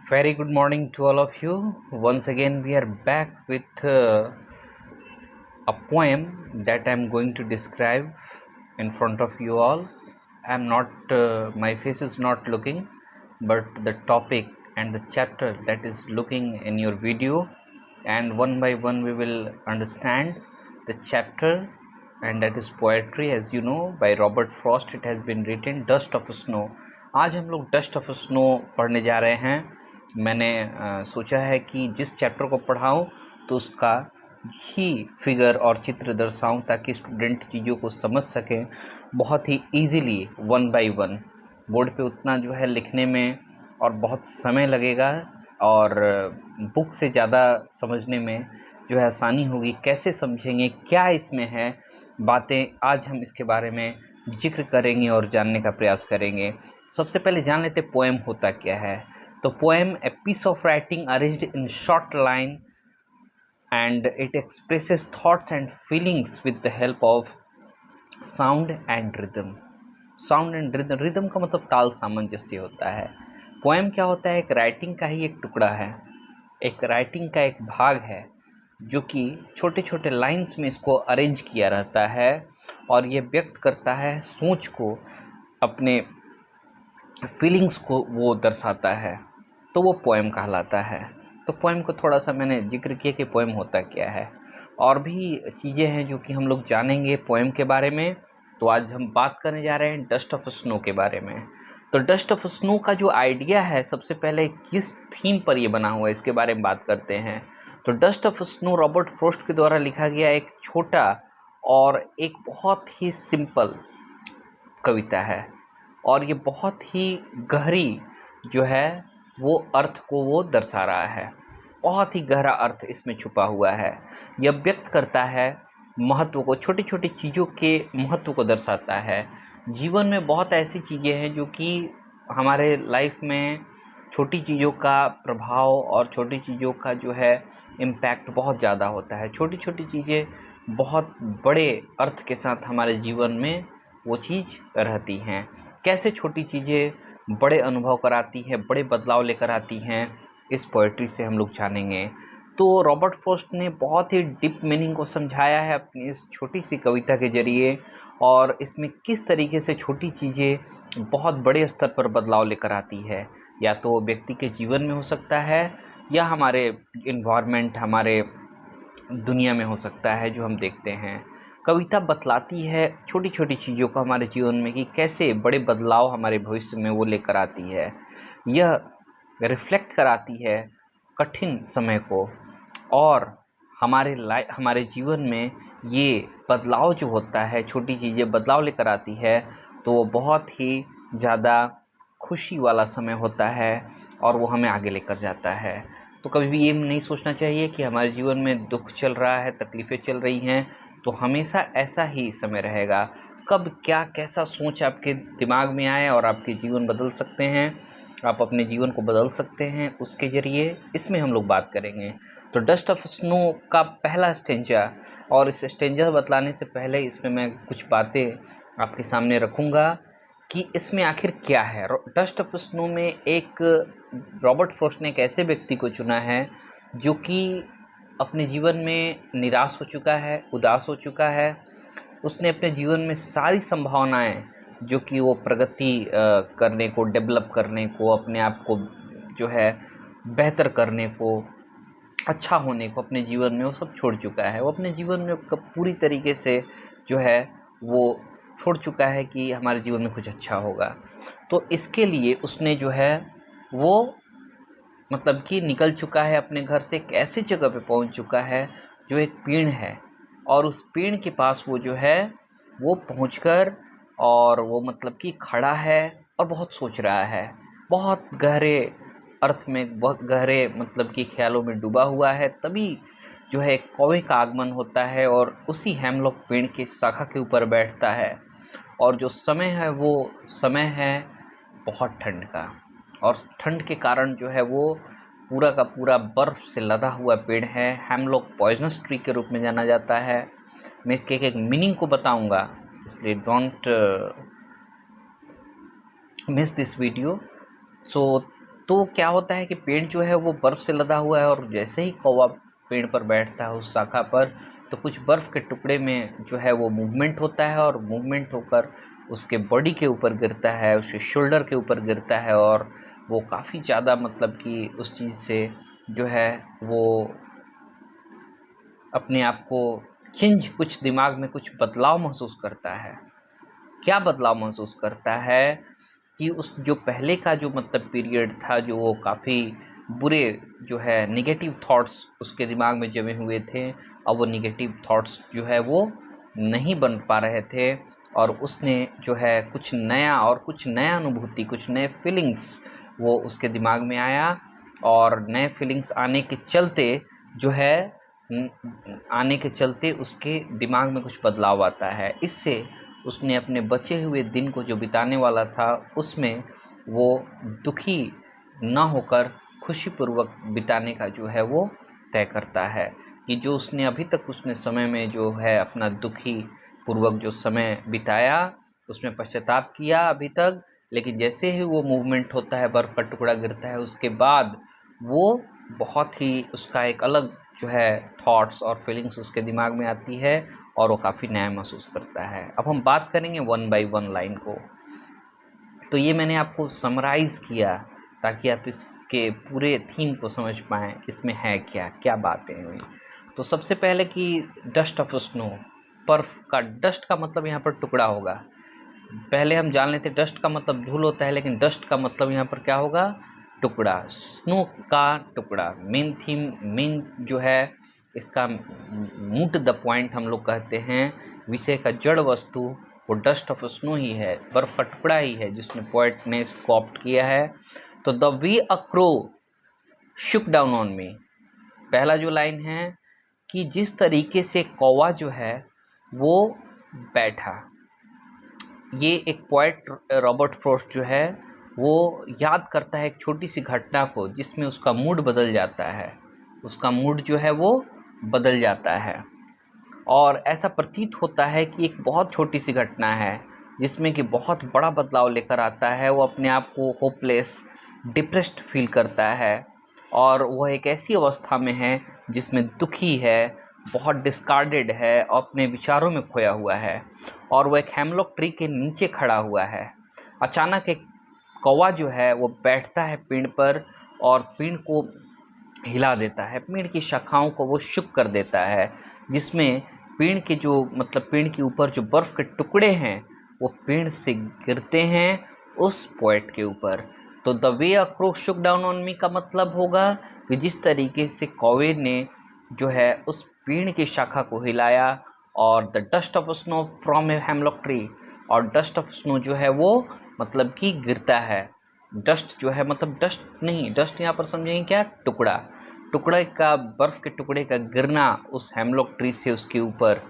Very good morning to all of you. Once again, we are back with a poem that I'm going to describe in front of you all. I'm not, my face is not looking, but the topic and the chapter that is looking in your video, and one by one, we will understand the chapter, and that is poetry, as you know, by Robert Frost. It has been written, Dust of Snow. आज हम लोग dust of snow पढ़ने जा रहे हैं। मैंने सोचा है कि जिस चैप्टर को पढ़ाऊँ तो उसका ही फिगर और चित्र दर्शाऊं ताकि स्टूडेंट चीज़ों को समझ सकें बहुत ही easily one by one. Board पे उतना जो है लिखने में और बहुत समय लगेगा और बुक से ज़्यादा समझने में जो है आसानी होगी। कैसे समझेंगे, क्या इसमें है बातें, आज हम इसके बारे में जिक्र करेंगे और जानने का प्रयास करेंगे। सबसे पहले जान लेते पोएम होता क्या है। तो poem a piece of writing arranged in short line and it expresses thoughts and feelings with the help of sound and rhythm. Sound and rhythm, rhythm का मतलब ताल सामंजस्य होता है। पोएम क्या होता है? एक राइटिंग का ही एक टुकड़ा है, एक राइटिंग का एक भाग है जो कि छोटे छोटे लाइंस में इसको अरेंज किया रहता है और ये व्यक्त करता है सोच को, अपने फीलिंग्स को वो दर्शाता है, तो वो पोएम कहलाता है। तो पोएम को थोड़ा सा मैंने जिक्र किया कि पोएम होता क्या है। और भी चीज़ें हैं जो कि हम लोग जानेंगे पोएम के बारे में। तो आज हम बात करने जा रहे हैं डस्ट ऑफ स्नो के बारे में। तो डस्ट ऑफ स्नो का जो आइडिया है, सबसे पहले किस थीम पर ये बना हुआ है इसके बारे में बात करते हैं। तो dust of snow Robert frost के द्वारा लिखा गया एक छोटा और एक बहुत ही सिंपल कविता है और ये बहुत ही गहरी जो है वो अर्थ को वो दर्शा रहा है। बहुत ही गहरा अर्थ इसमें छुपा हुआ है। यह व्यक्त करता है महत्व को, छोटी छोटी चीज़ों के महत्व को दर्शाता है। जीवन में बहुत ऐसी चीज़ें हैं जो कि हमारे लाइफ में छोटी चीज़ों का प्रभाव और छोटी चीज़ों का जो है इम्पैक्ट बहुत ज़्यादा होता है। छोटी छोटी चीज़ें बहुत बड़े अर्थ के साथ हमारे जीवन में वो चीज़ रहती हैं। कैसे छोटी चीज़ें बड़े अनुभव कराती हैं, बड़े बदलाव लेकर आती हैं, इस पोएट्री से हम लोग जानेंगे। तो रॉबर्ट फ्रॉस्ट ने बहुत ही डीप मीनिंग को समझाया है अपनी इस छोटी सी कविता के ज़रिए, और इसमें किस तरीके से छोटी चीज़ें बहुत बड़े स्तर पर बदलाव लेकर आती है। या तो व्यक्ति के जीवन में हो सकता है या हमारे इन्वायरमेंट, हमारे दुनिया में हो सकता है जो हम देखते हैं। कविता बतलाती है छोटी छोटी चीज़ों को हमारे जीवन में कि कैसे बड़े बदलाव हमारे भविष्य में वो लेकर आती है। यह रिफ्लेक्ट कराती है कठिन समय को, और हमारे जीवन में ये बदलाव जो होता है, छोटी चीज़ें बदलाव लेकर आती है, तो वो बहुत ही ज़्यादा खुशी वाला समय होता है और वो हमें आगे लेकर जाता है। तो कभी भी ये नहीं सोचना चाहिए कि हमारे जीवन में दुख चल रहा है, तकलीफ़ें चल रही हैं, तो हमेशा ऐसा ही समय रहेगा। कब क्या कैसा सोच आपके दिमाग में आए और आपके जीवन बदल सकते हैं, आप अपने जीवन को बदल सकते हैं उसके ज़रिए, इसमें हम लोग बात करेंगे। तो डस्ट ऑफ स्नो का पहला स्टेंजा, और इस स्टेंजा बतलाने से पहले इसमें मैं कुछ बातें आपके सामने रखूँगा कि इसमें आखिर क्या है। डस्ट ऑफ स्नो में एक रॉबर्ट फ्रॉस्ट ने एक ऐसे व्यक्ति को चुना है जो कि अपने जीवन में निराश हो चुका है, उदास हो चुका है। उसने अपने जीवन में सारी संभावनाएं जो कि वो प्रगति करने को, डेवलप करने को, अपने आप को जो है बेहतर करने को, अच्छा होने को अपने जीवन में, वो सब छोड़ चुका है। वो अपने जीवन में पूरी तरीके से जो है वो छोड़ चुका है कि हमारे जीवन में कुछ अच्छा होगा। तो इसके लिए उसने जो है वो मतलब कि निकल चुका है अपने घर से, एक ऐसी जगह पे पहुंच चुका है जो एक पेड़ है, और उस पेड़ के पास वो जो है वो पहुंचकर और वो मतलब कि खड़ा है और बहुत सोच रहा है, बहुत गहरे अर्थ में, बहुत गहरे मतलब कि ख्यालों में डूबा हुआ है। तभी जो है एक कौवे का आगमन होता है और उसी हेमलॉक पेड़ की शाखा के ऊपर बैठता है, और जो समय है वो समय है बहुत ठंड का, और ठंड के कारण जो है वो पूरा का पूरा बर्फ़ से लदा हुआ पेड़ है। हेमलॉक पॉइजनस ट्री के रूप में जाना जाता है। मैं इसके एक एक मीनिंग को बताऊंगा, इसलिए डोंट मिस दिस वीडियो। सो तो क्या होता है कि पेड़ जो है वो बर्फ़ से लदा हुआ है, और जैसे ही कौवा पेड़ पर बैठता है उस शाखा पर, तो कुछ बर्फ़ के टुकड़े में जो है वो मूवमेंट होता है, और मूवमेंट होकर उसके बॉडी के ऊपर गिरता है, उसके शोल्डर के ऊपर गिरता है, और वो काफ़ी ज़्यादा मतलब कि उस चीज़ से जो है वो अपने आप को कुछ दिमाग में कुछ बदलाव महसूस करता है। क्या बदलाव महसूस करता है कि उस जो पहले का जो मतलब पीरियड था, जो वो काफ़ी बुरे जो है नेगेटिव थॉट्स उसके दिमाग में जमे हुए थे, अब वो नेगेटिव थॉट्स जो है वो नहीं बन पा रहे थे, और उसने जो है कुछ नया, और कुछ नया अनुभूति, कुछ नए फीलिंग्स वो उसके दिमाग में आया, और नए फीलिंग्स आने के चलते जो है उसके दिमाग में कुछ बदलाव आता है। इससे उसने अपने बचे हुए दिन को जो बिताने वाला था उसमें वो दुखी ना होकर खुशीपूर्वक बिताने का जो है वो तय करता है, कि जो उसने अभी तक उसने समय में जो है अपना दुखी पूर्वक जो समय बिताया उसमें पश्चाताप किया अभी तक, लेकिन जैसे ही वो मूवमेंट होता है, बर्फ़ का टुकड़ा गिरता है, उसके बाद वो बहुत ही उसका एक अलग जो है थॉट्स और फीलिंग्स उसके दिमाग में आती है, और वो काफ़ी नया महसूस करता है। अब हम बात करेंगे वन बाय वन लाइन को। तो ये मैंने आपको समराइज़ किया ताकि आप इसके पूरे थीम को समझ पाएँ, इसमें है क्या, क्या बातें हुई। तो सबसे पहले कि डस्ट ऑफ स्नो, बर्फ़ का डस्ट का मतलब यहाँ पर टुकड़ा होगा। पहले हम जान लेते डस्ट का मतलब धूल होता है, लेकिन डस्ट का मतलब यहाँ पर क्या होगा, टुकड़ा, स्नो का टुकड़ा। मेन थीम, मेन जो है इसका मूट द पॉइंट हम लोग कहते हैं, विषय का जड़ वस्तु वो डस्ट ऑफ स्नो ही है, बर्फ का टुकड़ा ही है, जिसने पोएट ने इसको ऑप्ट किया है। तो the way a crow Shuk down on me, पहला जो लाइन है कि जिस तरीके से कौवा जो है वो बैठा, ये एक पोएट रॉबर्ट फ्रॉस्ट जो है वो याद करता है एक छोटी सी घटना को, जिसमें उसका मूड बदल जाता है, उसका मूड जो है वो बदल जाता है, और ऐसा प्रतीत होता है कि एक बहुत छोटी सी घटना है जिसमें कि बहुत बड़ा बदलाव लेकर आता है। वो अपने आप को होपलेस, डिप्रेस्ड फील करता है, और वह एक ऐसी अवस्था में है जिसमें दुखी है, बहुत डिस्कार्डेड है, और अपने विचारों में खोया हुआ है, और वो एक हेमलॉक ट्री के नीचे खड़ा हुआ है। अचानक एक कौवा जो है वो बैठता है पेड़ पर, और पेड़ को हिला देता है, पेड़ की शाखाओं को वो शुक कर देता है, जिसमें पेड़ के जो मतलब पेड़ के ऊपर जो बर्फ़ के टुकड़े हैं वो पेड़ से गिरते हैं उस पोएट के ऊपर। तो the way a crow Shuk down on me का मतलब होगा कि जिस तरीके से कौवे ने जो है उस पेड़ की शाखा को हिलाया, और the dust of snow from a hemlock tree, और डस्ट ऑफ स्नो जो है वो मतलब कि गिरता है। डस्ट जो है मतलब डस्ट नहीं, डस्ट यहाँ पर समझेंगे क्या, टुकड़ा, टुकड़े का, बर्फ़ के टुकड़े का गिरना उस हेमलॉक ट्री से उसके ऊपर,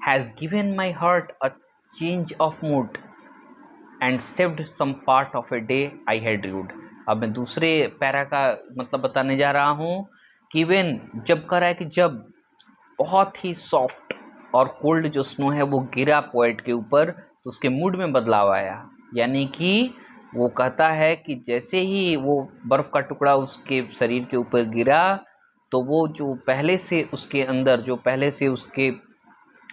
has given my heart a change of mood and saved some part of a day I had rued. अब मैं दूसरे पैरा का मतलब बताने जा रहा हूँ कि वेन, जब कह रहा है कि जब बहुत ही सॉफ्ट और कोल्ड जो स्नो है वो गिरा पोएट के ऊपर, तो उसके मूड में बदलाव आया। यानी कि वो कहता है कि जैसे ही वो बर्फ़ का टुकड़ा उसके शरीर के ऊपर गिरा, तो वो जो पहले से उसके अंदर, जो पहले से उसके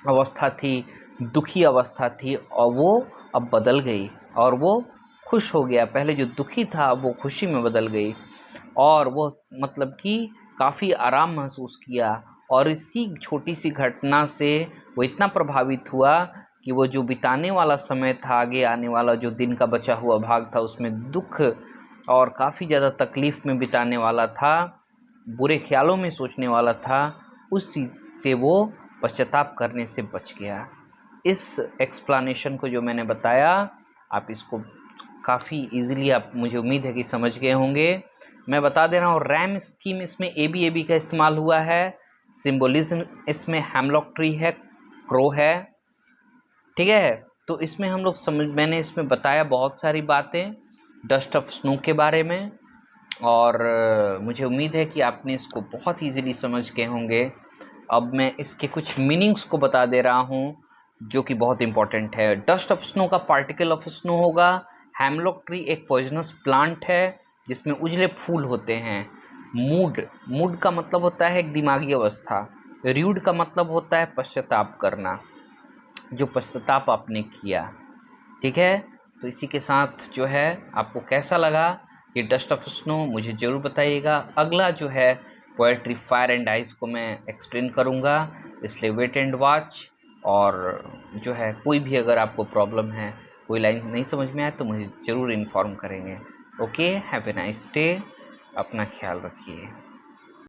अवस्था थी, दुखी अवस्था थी, और वो अब बदल गई, और वो खुश हो गया। पहले जो दुखी था वो खुशी में बदल गई, और वो मतलब कि काफ़ी आराम महसूस किया। और इसी छोटी सी घटना से वो इतना प्रभावित हुआ कि वो जो बिताने वाला समय था, आगे आने वाला जो दिन का बचा हुआ भाग था, उसमें दुख और काफ़ी ज़्यादा तकलीफ़ में बिताने वाला था, बुरे ख्यालों में सोचने वाला था, उस चीज़ से वो पश्चाताप करने से बच गया। इस एक्सप्लेनेशन को जो मैंने बताया, आप इसको काफ़ी ईज़िली आप, मुझे उम्मीद है कि समझ गए होंगे। मैं बता दे रहा हूँ, रैम स्कीम इसमें ए बी का इस्तेमाल हुआ है, सिम्बोलिज्म इसमें हेमलॉक ट्री है, क्रो है, ठीक है। तो इसमें हम लोग मैंने इसमें बताया बहुत सारी बातें डस्ट ऑफ स्नो के बारे में, और मुझे उम्मीद है कि आपने इसको बहुत ईज़िली समझ गए होंगे। अब मैं इसके कुछ मीनिंग्स को बता दे रहा हूँ जो कि बहुत इंपॉर्टेंट है। डस्ट ऑफ स्नो का पार्टिकल ऑफ स्नो होगा, हेमलॉक ट्री एक पॉइजनस प्लांट है, जिसमें उजले फूल होते हैं। मूड का मतलब होता है एक दिमागी अवस्था। र्यूड का मतलब होता है पश्चाताप करना, जो पश्चाताप आपने किया। ठीक है, तो इसी के साथ जो है आपको कैसा लगा ये डस्ट ऑफ स्नो मुझे ज़रूर बताइएगा। अगला जो है पोएट्री फायर एंड आइस को मैं एक्सप्लेन करूँगा, इसलिए वेट एंड वॉच। और जो है कोई भी अगर आपको प्रॉब्लम है, कोई लाइन नहीं समझ में आए तो मुझे ज़रूर इन्फॉर्म करेंगे। Okay, have a nice day, अपना ख्याल रखिए।